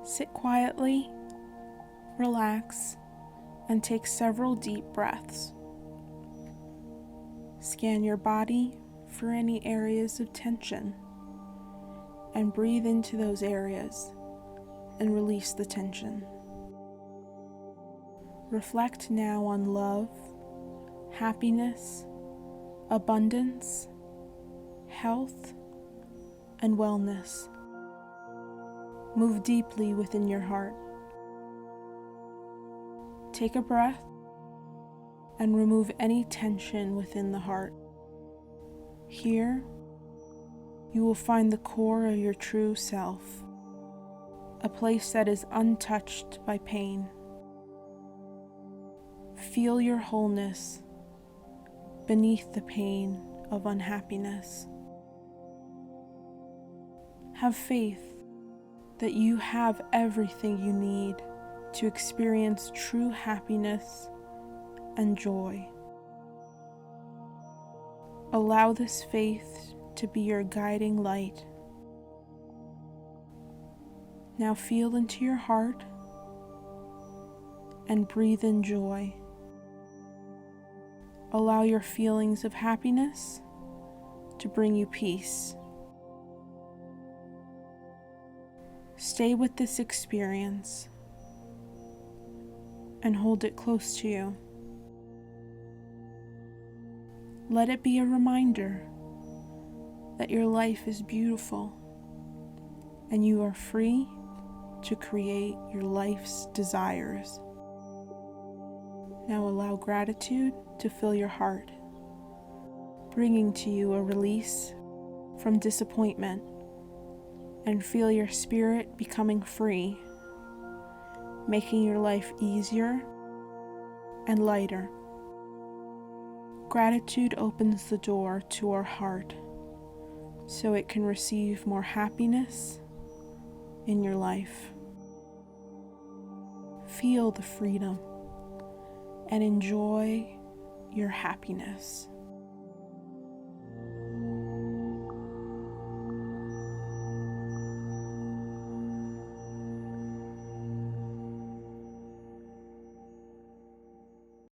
Sit quietly, relax, and take several deep breaths. Scan your body for any areas of tension and breathe into those areas and release the tension. Reflect now on love, happiness, abundance, health, and wellness. Move deeply within your heart. Take a breath and remove any tension within the heart. Here, you will find the core of your true self, a place that is untouched by pain. Feel your wholeness beneath the pain of unhappiness. Have faith that you have everything you need to experience true happiness and joy. Allow this faith to be your guiding light. Now feel into your heart and breathe in joy. Allow your feelings of happiness to bring you peace. Stay with this experience and hold it close to you. Let it be a reminder that your life is beautiful and you are free to create your life's desires. Now allow gratitude to fill your heart, bringing to you a release from disappointment, and feel your spirit becoming free, making your life easier and lighter. Gratitude opens the door to our heart so it can receive more happiness in your life. Feel the freedom and enjoy your happiness.